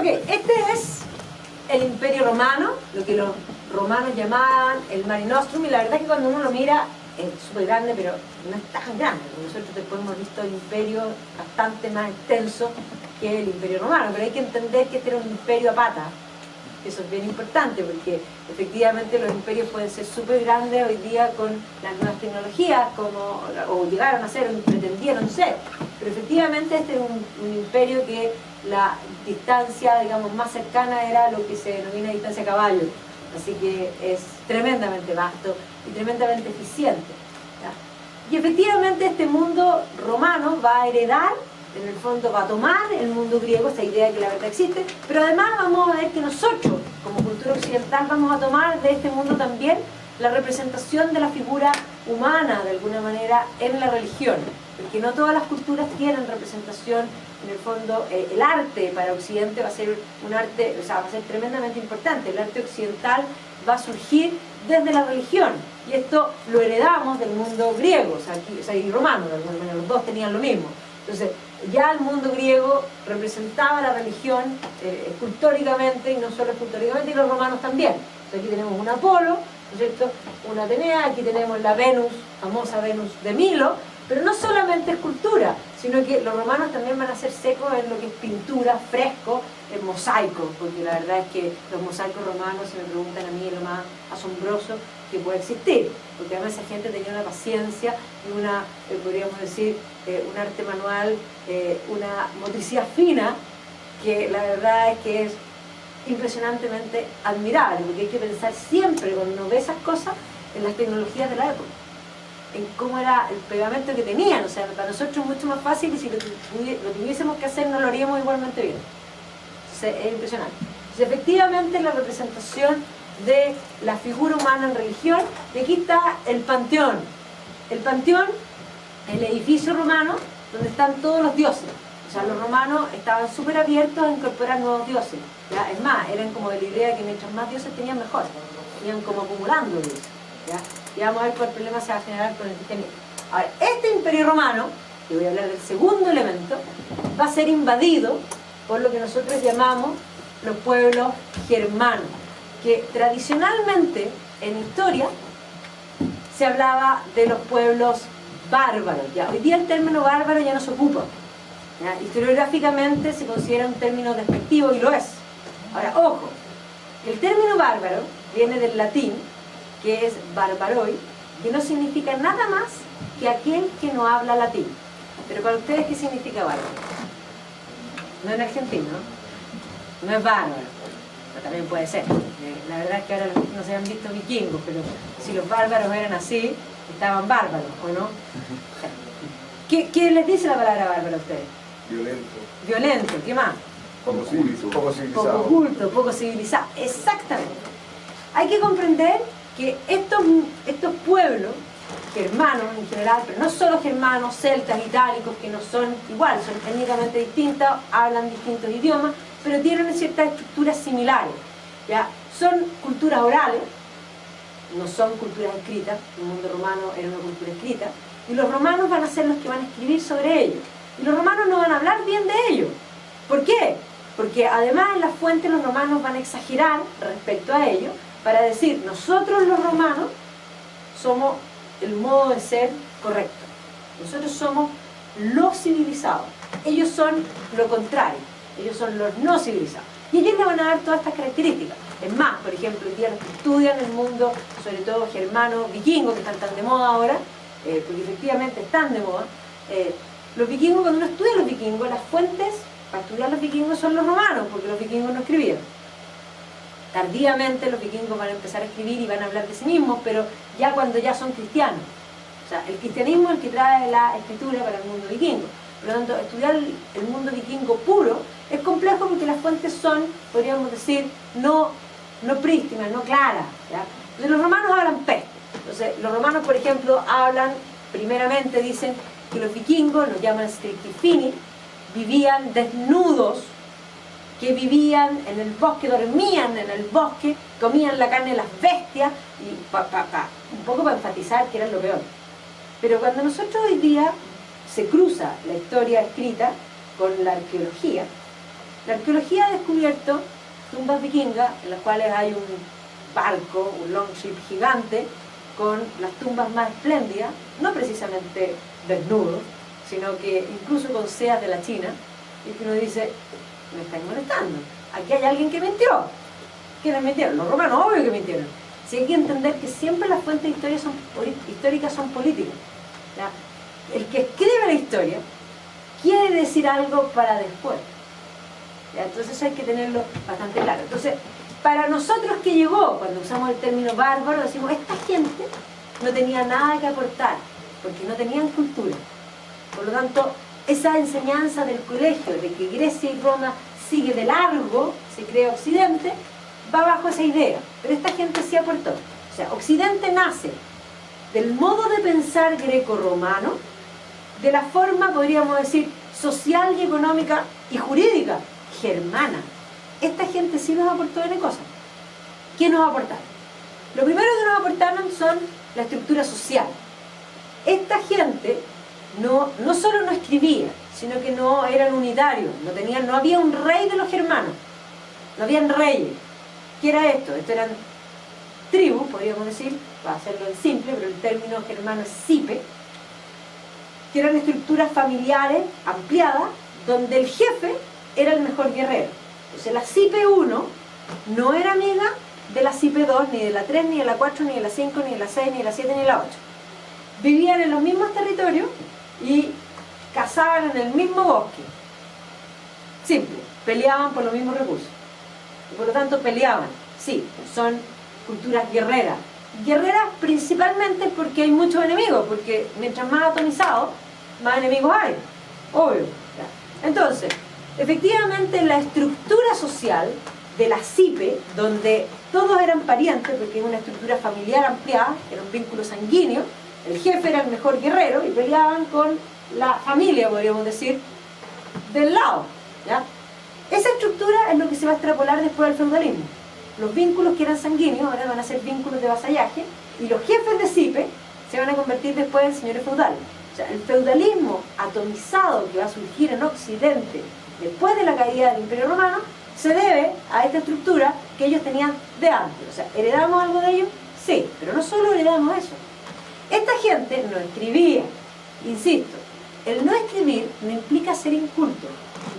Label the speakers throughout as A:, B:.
A: Ok, este es el Imperio Romano, lo que los romanos llamaban el Mare Nostrum, y la verdad es que cuando uno lo mira es súper grande, pero no es tan grande. Nosotros después hemos visto el imperio bastante más extenso que el Imperio Romano, pero hay que entender que este era un imperio a pata. Eso es bien importante, porque efectivamente los imperios pueden ser súper grandes hoy día con las nuevas tecnologías, o llegaron a ser, o pretendieron ser. Pero efectivamente este es un imperio que la distancia, digamos, más cercana era lo que se denomina distancia a caballo. Así que es tremendamente vasto y tremendamente eficiente, ¿ya? Y efectivamente este mundo romano va a heredar, en el fondo va a tomar el mundo griego, esta idea de que la verdad existe, pero además vamos a ver que nosotros, como cultura occidental, vamos a tomar de este mundo también la representación de la figura humana, de alguna manera, en la religión, porque no todas las culturas tienen representación. En el fondo, el arte para Occidente va a ser un arte, o sea, va a ser tremendamente importante. El arte occidental va a surgir desde la religión, y esto lo heredamos del mundo griego, y romano, de alguna manera, los dos tenían lo mismo. Entonces, ya el mundo griego representaba la religión escultóricamente, y no solo escultóricamente, y los romanos también. Entonces, aquí tenemos un Apolo, ¿no es cierto?, una Atenea, aquí tenemos la Venus, famosa Venus de Milo, pero no solamente escultura, sino que los romanos también van a ser secos en lo que es pintura, fresco, en mosaicos, porque la verdad es que los mosaicos romanos, si me preguntan a mí, es lo más asombroso que puede existir, porque además esa gente tenía una paciencia y una, podríamos decir, un arte manual, una motricidad fina, que la verdad es que es impresionantemente admirable, porque hay que pensar siempre, cuando uno ve esas cosas, en las tecnologías de la época, en cómo era el pegamento que tenían. O sea, para nosotros es mucho más fácil, y si lo tuviésemos que hacer no lo haríamos igualmente bien. Entonces, es impresionante. Entonces, efectivamente, la representación de la figura humana en religión, y aquí está el panteón. El panteón, el edificio romano, donde están todos los dioses. O sea, los romanos estaban súper abiertos a incorporar nuevos dioses, ¿ya? Es más, eran como de la idea de que mientras más dioses tenían, mejor. Iban como acumulando dioses, ¿ya? Y vamos a ver cuál problema se va a generar con el cristianismo. Ahora, este imperio romano, que voy a hablar del segundo elemento, va a ser invadido por lo que nosotros llamamos los pueblos germanos, que tradicionalmente en historia se hablaba de los pueblos bárbaros. ¿Ya? Hoy día el término bárbaro ya no se ocupa, ¿ya? Historiográficamente se considera un término despectivo, y lo es. Ahora, ojo, el término bárbaro viene del latín, que es barbaroi, que no significa nada más que aquel que no habla latín. Pero para ustedes, ¿qué significa bárbaro? No en argentino, ¿no? No es bárbaro, pero también puede ser. La verdad es que ahora no se han visto vikingos, pero si los bárbaros eran así, estaban bárbaros, ¿o no? ¿Qué les dice la palabra bárbaro a ustedes?
B: Violento.
A: Violento, ¿qué más?
B: Poco civilizado.
A: Poco culto, poco civilizado. Exactamente. Hay que comprender que estos pueblos germanos en general, pero no solo germanos, celtas, itálicos, que no son igual, son técnicamente distintos, hablan distintos idiomas, pero tienen ciertas estructuras similares, ¿ya? Son culturas orales, no son culturas escritas. El mundo romano era una cultura escrita, y los romanos van a ser los que van a escribir sobre ellos, y los romanos no van a hablar bien de ellos. ¿Por qué? Porque además en las fuentes los romanos van a exagerar respecto a ellos, para decir, nosotros los romanos somos el modo de ser correcto, nosotros somos los civilizados, ellos son lo contrario, ellos son los no civilizados, y ellos le van a dar todas estas características. Es más, por ejemplo, hoy día los que estudian el mundo, sobre todo germano, vikingo, que están tan de moda ahora, porque efectivamente están de moda, los vikingos, cuando uno estudia los vikingos, las fuentes para estudiar los vikingos son los romanos, porque los vikingos no escribían. Tardíamente los vikingos van a empezar a escribir y van a hablar de sí mismos, pero ya cuando ya son cristianos. O sea, el cristianismo es el que trae la escritura para el mundo vikingo. Por lo tanto, estudiar el mundo vikingo puro es complejo, porque las fuentes son, podríamos decir, no prístinas, no claras, ¿ya? Entonces los romanos hablan peste. Entonces los romanos, por ejemplo, hablan, primeramente dicen que los vikingos, los llaman strictifini, vivían desnudos, que vivían en el bosque, dormían en el bosque, comían la carne de las bestias, y un poco para enfatizar que eran lo peor. Pero cuando nosotros hoy día se cruza la historia escrita con la arqueología, La arqueología ha descubierto tumbas vikingas en las cuales hay un barco, un longship gigante, con las tumbas más espléndidas, no precisamente desnudos, sino que incluso con sedas de la China, y que uno dice, me están molestando, aquí hay alguien que mintió. ¿Quiénes mintieron? Los romanos, obvio que mintieron. Si hay que entender que siempre las fuentes históricas son políticas. ¿Ya? El que escribe la historia quiere decir algo para después. ¿Ya? Entonces hay que tenerlo bastante claro. Entonces, para nosotros que llegó, cuando usamos el término bárbaro, decimos, esta gente no tenía nada que aportar, porque no tenían cultura. Por lo tanto, esa enseñanza del colegio de que Grecia y Roma sigue de largo, se crea Occidente, va bajo esa idea. Pero esta gente sí aportó. O sea, Occidente nace del modo de pensar greco-romano, de la forma, podríamos decir, social y económica y jurídica germana. Esta gente sí nos aportó N cosas. ¿Qué nos aportaron? Lo primero que nos aportaron son la estructura social. Esta gente no solo no escribía, sino que no eran unitarios, no había un rey de los germanos, no habían reyes. ¿Qué era esto? Esto eran tribus, podríamos decir, para hacerlo en simple, pero el término germano es cipe, que eran estructuras familiares ampliadas, donde el jefe era el mejor guerrero. Entonces la cipe 1 no era amiga de la cipe 2, ni de la 3, ni de la 4, ni de la 5, ni de la 6, ni de la 7, ni de la 8. Vivían en los mismos territorios y cazaban en el mismo bosque. Simple, peleaban por los mismos recursos. Y por lo tanto peleaban. Sí, son culturas guerreras. Guerreras principalmente porque hay muchos enemigos, porque mientras más atomizados, más enemigos hay. Obvio. Entonces, efectivamente la estructura social de la cipe, donde todos eran parientes, porque es una estructura familiar ampliada, era un vínculo sanguíneo, el jefe era el mejor guerrero y peleaban con la familia, podríamos decir, del lado. ¿Ya? Esa estructura es lo que se va a extrapolar después del feudalismo. Los vínculos que eran sanguíneos ahora van a ser vínculos de vasallaje y los jefes de cipe se van a convertir después en señores feudales. O sea, el feudalismo atomizado que va a surgir en Occidente después de la caída del Imperio Romano se debe a esta estructura que ellos tenían de antes. O sea, ¿heredamos algo de ellos? Sí, pero no solo heredamos eso. Esta gente no escribía. Insisto, el no escribir no implica ser inculto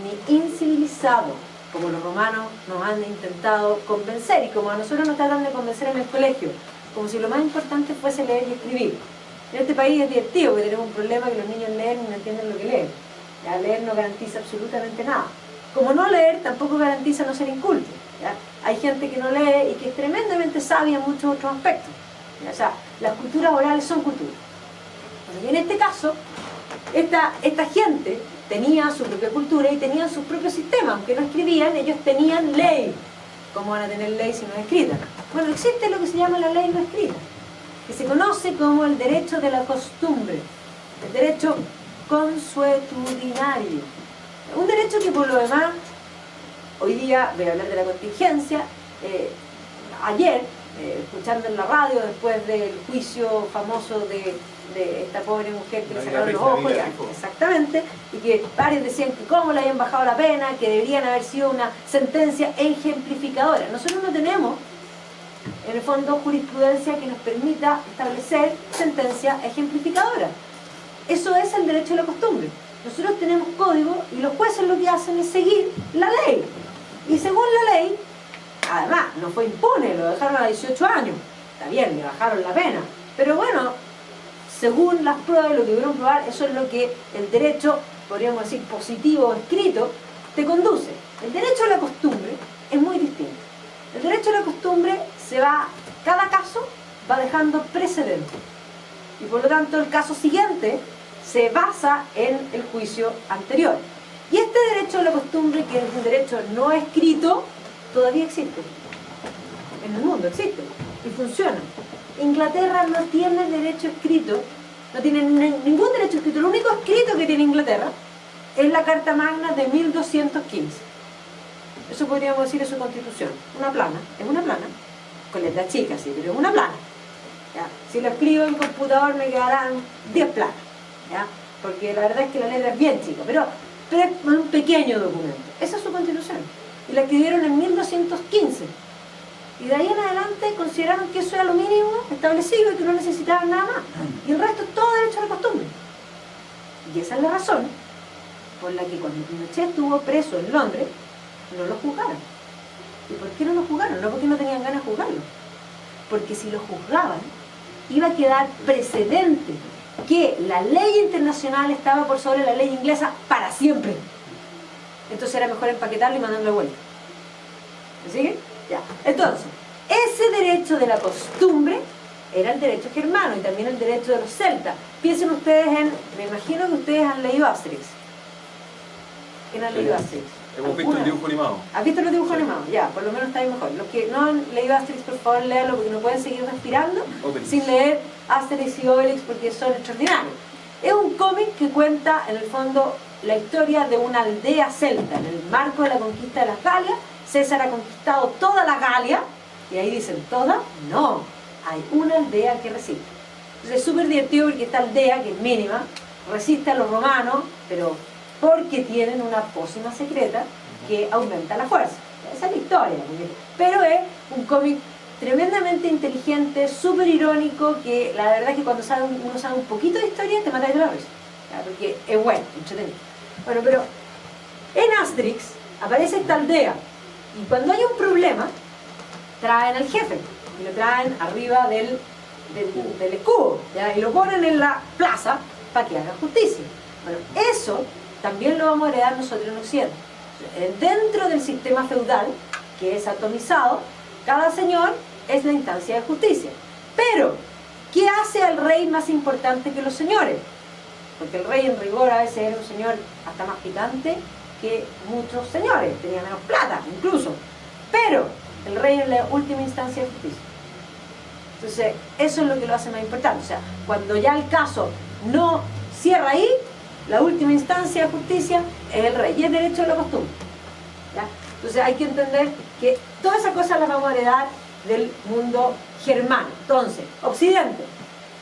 A: ni incivilizado, como los romanos nos han intentado convencer y como a nosotros nos tratan de convencer en el colegio, como si lo más importante fuese leer y escribir. En este país es divertido porque tenemos un problema que los niños leen y no entienden lo que leen. Ya, leer no garantiza absolutamente nada. Como no leer tampoco garantiza no ser inculto. ¿Ya? Hay gente que no lee y que es tremendamente sabia en muchos otros aspectos. ¿Ya? O sea, las culturas orales son culturas. Bueno, y en este caso, esta gente tenía su propia cultura y tenían sus propios sistemas. Aunque no escribían, ellos tenían ley. ¿Cómo van a tener ley si no es escrita? Bueno, existe lo que se llama la ley no escrita, que se conoce como el derecho de la costumbre, el derecho consuetudinario. Un derecho que por lo demás, hoy día voy a hablar de la contingencia, ayer, escuchando en la radio después del juicio famoso de esta pobre mujer que le sacaron los ojos, ya, exactamente, y que varios decían que cómo le habían bajado la pena, que deberían haber sido una sentencia ejemplificadora. Nosotros no tenemos, en el fondo, jurisprudencia que nos permita establecer sentencia ejemplificadora. Eso es el derecho a la costumbre. Nosotros tenemos código y los jueces lo que hacen es seguir la ley. Y según la ley, además, no fue impune, lo dejaron a 18 años. Está bien, le bajaron la pena. Pero bueno, según las pruebas, lo que pudieron probar, eso es lo que el derecho, podríamos decir, positivo o escrito, te conduce. El derecho a la costumbre es muy distinto. El derecho a la costumbre cada caso va dejando precedentes. Y por lo tanto, el caso siguiente se basa en el juicio anterior. Y este derecho a la costumbre, que es un derecho no escrito, todavía existe. En el mundo existe y funciona. Inglaterra no tiene derecho escrito, no tiene ningún derecho escrito. Lo único escrito que tiene Inglaterra es la Carta Magna de 1215. Eso podríamos decir es su constitución. Una plana, es una plana, con letras chicas, sí, pero es una plana. ¿Ya? Si lo escribo en computador me quedarán 10 planas, ¿ya? Porque la verdad es que la letra es bien chica, pero es un pequeño documento. Esa es su constitución. y la escribieron en 1215. Y de ahí en adelante consideraron que eso era lo mínimo establecido y que no necesitaban nada más. Y el resto es todo derecho a la costumbre. Y esa es la razón por la que cuando Pinochet estuvo preso en Londres, no lo juzgaron. ¿Y por qué no lo juzgaron? No porque no tenían ganas de juzgarlo. Porque si lo juzgaban, iba a quedar precedente que la ley internacional estaba por sobre la ley inglesa para siempre. Entonces era mejor empaquetarlo y mandarlo de vuelta. ¿Me sigue? Ya. Entonces, ese derecho de la costumbre era el derecho germano y también el derecho de los celtas. Piensen ustedes en, me imagino que ustedes han leído Asterix. ¿Quién han leído Asterix?
C: Hemos visto el dibujo animado.
A: ¿Has visto los dibujos animados? Ya, por lo menos está ahí mejor. Los que no han leído Asterix, por favor, léanlo porque no pueden seguir respirando sin leer Asterix y Obelix porque son extraordinarios. Es un cómic que cuenta, en el fondo, la historia de una aldea celta. En el marco de la conquista de las Galias, César ha conquistado toda la Galia, y ahí dicen, ¿toda? No, hay una aldea que resiste. Entonces es súper divertido porque esta aldea, que es mínima, resiste a los romanos, pero porque tienen una pócima secreta que aumenta la fuerza. Esa es la historia. Pero es un cómic tremendamente inteligente, súper irónico, que la verdad es que cuando uno sabe un poquito de historia te mata de la risa. Porque es bueno, entretenido. Bueno, pero en Asterix aparece esta aldea y cuando hay un problema traen al jefe y lo traen arriba del escudo, ¿ya? Y lo ponen en la plaza para que haga justicia. Bueno, eso también lo vamos a heredar nosotros en Occidente. Dentro del sistema feudal, que es atomizado, cada señor es la instancia de justicia. Pero, ¿qué hace al rey más importante que los señores? Porque el rey en rigor a veces era un señor hasta más picante que muchos señores, tenía menos plata incluso. Pero el rey es la última instancia de justicia. Entonces, eso es lo que lo hace más importante. O sea, cuando ya el caso no cierra ahí, la última instancia de justicia es el rey y es derecho de la costumbre. ¿Ya? Entonces hay que entender que todas esas cosas las vamos a heredar del mundo germano. Entonces, Occidente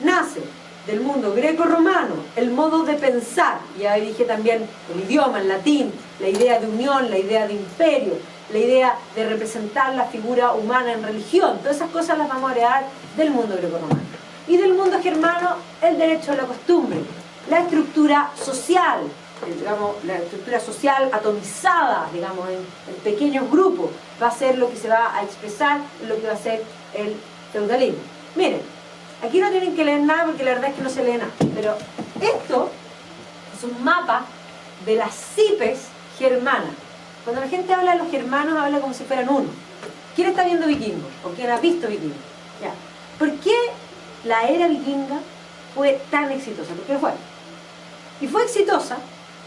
A: nace del mundo greco-romano, el modo de pensar, y ahí dije también el idioma, el latín, la idea de unión, la idea de imperio, la idea de representar la figura humana en religión, todas esas cosas las vamos a heredar del mundo greco-romano. Y del mundo germano, el derecho a la costumbre, la estructura social, digamos, la estructura social atomizada, digamos, en pequeños grupos, va a ser lo que se va a expresar en lo que va a ser el feudalismo. Miren, aquí no tienen que leer nada porque la verdad es que no se lee nada, pero esto es un mapa de las cipes germanas. Cuando la gente habla de los germanos, habla como si fueran uno. ¿Quién está viendo Vikingos? ¿O quién ha visto Vikingos? Ya. ¿Por qué la era vikinga fue tan exitosa? ¿Por qué fue? Y fue exitosa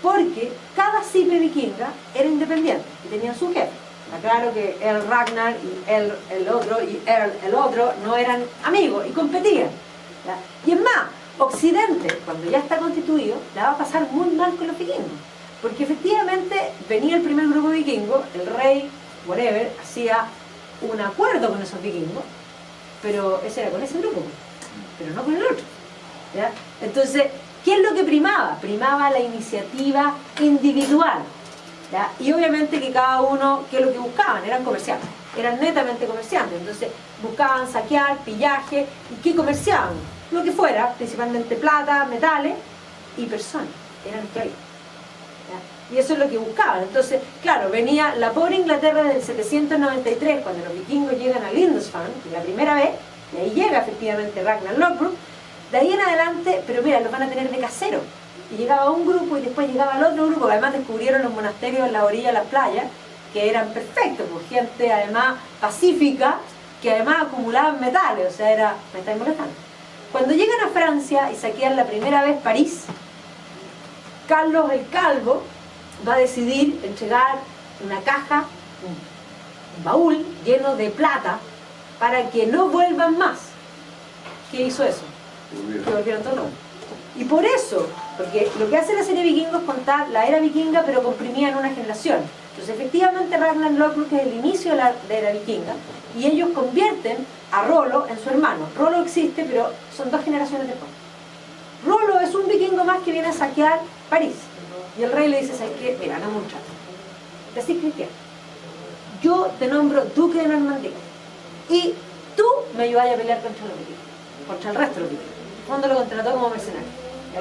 A: porque cada cipe vikinga era independiente y tenían su jefe. Está claro que el Ragnar y el otro no eran amigos y competían. ¿Ya? Y es más, Occidente, cuando ya está constituido, la va a pasar muy mal con los vikingos. Porque efectivamente venía el primer grupo vikingo, el rey, whatever, hacía un acuerdo con esos vikingos, pero ese era con ese grupo, pero no con el otro. ¿Ya? Entonces, ¿qué es lo que primaba? Primaba la iniciativa individual. ¿Ya? Y obviamente que cada uno, ¿qué es lo que buscaban? Eran comerciantes, eran netamente comerciantes. Entonces buscaban saquear, pillaje. ¿Y qué comerciaban? Lo que fuera, principalmente plata, metales y personas. Eran esclavistas. Y eso es lo que buscaban. Entonces, claro, venía la pobre Inglaterra del 793, cuando los vikingos llegan a Lindisfarne, la primera vez, y ahí llega efectivamente Ragnar Lothbrok. De ahí en adelante, pero mira, los van a tener de casero. Y llegaba un grupo y después llegaba el otro grupo, además descubrieron los monasterios en la orilla de las playas, que eran perfectos, por gente además pacífica, que además acumulaban metales, o sea, era, me estáis molestando. Cuando llegan a Francia y saquean la primera vez París, Carlos el Calvo va a decidir entregar una caja, un baúl lleno de plata, para que no vuelvan más. ¿Qué hizo eso? Que volvieron todos. Y por eso, porque lo que hace la serie Vikingos es contar la era vikinga, pero comprimida en una generación. Entonces, efectivamente, Ragnar Lothbrok es el inicio de la era vikinga, y ellos convierten a Rollo en su hermano. Rollo existe, pero son 2 generaciones después. Rollo es un vikingo más que viene a saquear París. Y el rey le dice, ¿sabes qué? Mira, no me un trato. Te haces cristiano. yo te nombro duque de Normandía y tú me ayudas a pelear contra los vikingos, contra el resto de los vikingos. En el fondo lo contrató como mercenario.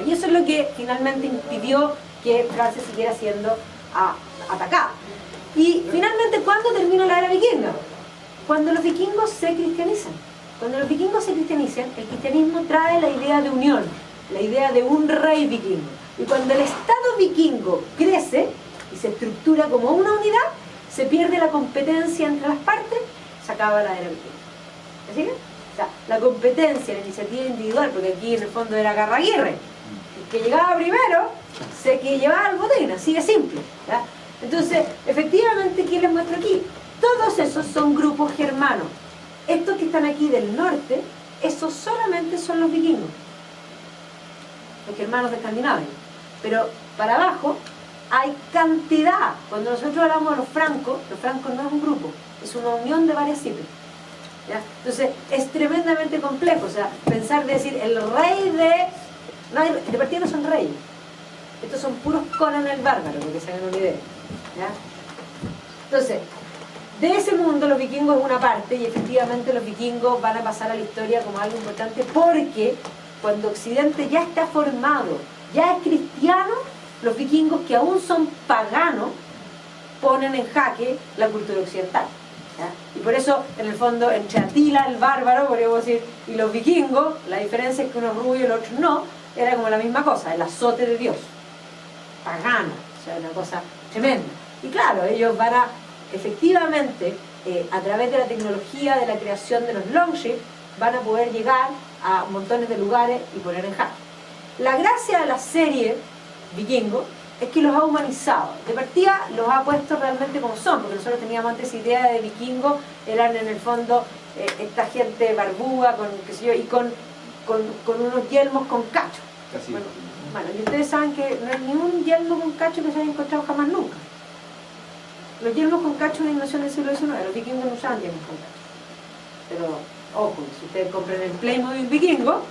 A: Y eso es lo que finalmente impidió que Francia siguiera siendo atacada. Y finalmente, ¿cuándo termina la era vikinga? Cuando los vikingos se cristianizan. Cuando los vikingos se cristianizan, el cristianismo trae la idea de unión, la idea de un rey vikingo. Y cuando el Estado vikingo crece y se estructura como una unidad, se pierde la competencia entre las partes, se acaba la era vikinga. ¿Me sigue? O sea, la competencia, la iniciativa individual, porque aquí en el fondo era Garraguirre, el que llegaba primero, se que llevaba el botín, así de simple. ¿Ya? Entonces, efectivamente, ¿qué les muestro aquí? Todos esos son grupos germanos. Estos que están aquí del norte, esos solamente son los vikingos, los germanos de Escandinavia. Pero para abajo hay cantidad. Cuando nosotros hablamos de los francos no es un grupo, es una unión de varias citas. ¿Ya? Entonces es tremendamente complejo. O sea, pensar decir el rey de partida no son reyes. Estos son puros Conan el Bárbaro, porque se hagan una idea. ¿Ya? Entonces, de ese mundo los vikingos es una parte, y efectivamente los vikingos van a pasar a la historia como algo importante, porque cuando Occidente ya está formado, ya es cristiano, los vikingos, que aún son paganos, ponen en jaque la cultura occidental. ¿Ya? Y por eso, en el fondo, entre Atila, el bárbaro, podríamos decir, y los vikingos, la diferencia es que uno es rubio y el otro no, era como la misma cosa, el azote de Dios, pagano, o sea, una cosa tremenda. Y claro, ellos van a, efectivamente, a través de la tecnología de la creación de los longships, van a poder llegar a montones de lugares y poner en jaque. La gracia de la serie Vikingo es que los ha humanizado. De partida los ha puesto realmente como son, porque nosotros teníamos antes idea de vikingos, eran en el fondo esta gente barbuda, con, qué sé yo, y con unos yelmos con cacho. Bueno, y ustedes saben que no hay ningún yelmo con cacho que se haya encontrado jamás nunca. Los yelmos con cacho de invención del siglo XIX, los vikingos no usaban yelmos con cacho. Pero, ojo, si ustedes compran el Playmobil vikingo,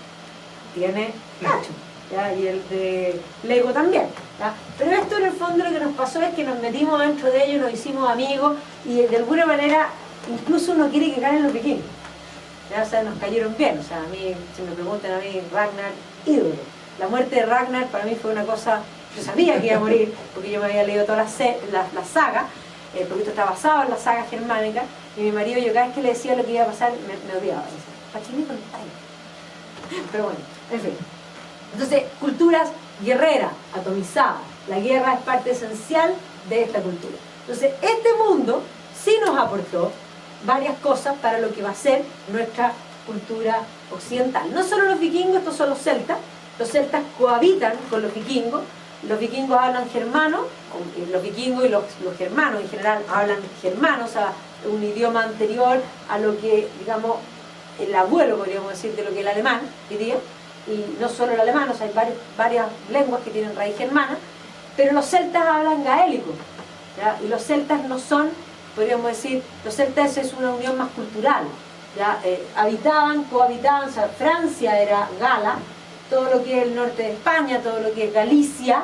A: tiene cacho. ¿Ya? Y el de Lego también. ¿Ya? Pero esto en el fondo lo que nos pasó es que nos metimos dentro de ellos, nos hicimos amigos y de alguna manera incluso uno quiere que ganen los vikingos. ¿Ya? O sea, nos cayeron bien. O sea, a mí, si me preguntan a mí, Ragnar, ídolo. La muerte de Ragnar para mí fue una cosa, yo sabía que iba a morir porque yo me había leído toda la saga, porque esto está basado en la saga germánica, y mi marido, yo cada vez que le decía lo que iba a pasar, me odiaba. Pachini con el Pero bueno, en fin. Entonces, culturas guerreras, atomizadas. La guerra es parte esencial de esta cultura. Entonces, este mundo sí nos aportó varias cosas para lo que va a ser nuestra cultura occidental. No solo los vikingos, estos son los celtas cohabitan con los vikingos hablan germano, los vikingos y los germanos en general hablan germano, o sea, un idioma anterior a lo que, digamos, el abuelo, podríamos decir, de lo que es el alemán, diría. Y no solo el alemán, o sea, hay varias lenguas que tienen raíz germana, pero los celtas hablan gaélico, ¿ya? Y los celtas no son, podríamos decir, los celtas es una unión más cultural, ¿ya? Cohabitaban, o sea, Francia era Gala, todo lo que es el norte de España, todo lo que es Galicia,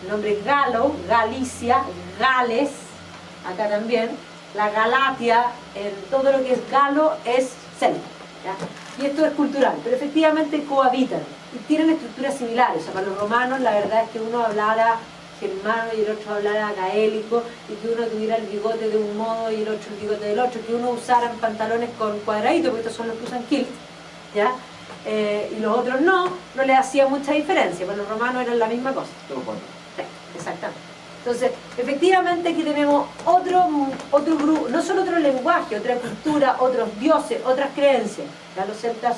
A: el nombre es Galo, Galicia, Gales, acá también, la Galatia, todo lo que es galo es celta. ¿Ya? Y esto es cultural, pero efectivamente cohabitan y tienen estructuras similares. O sea, para los romanos la verdad es que uno hablara germano y el otro hablara gaélico, y que uno tuviera el bigote de un modo y el otro el bigote del otro, que uno usara pantalones con cuadraditos, porque estos son los que usan kilt, ¿ya? Y los otros no les hacía mucha diferencia. Para los romanos eran la misma cosa. Sí, exactamente. Entonces, efectivamente aquí tenemos otro grupo, no solo otro lenguaje, otra cultura, otros dioses, otras creencias. Ya los celtas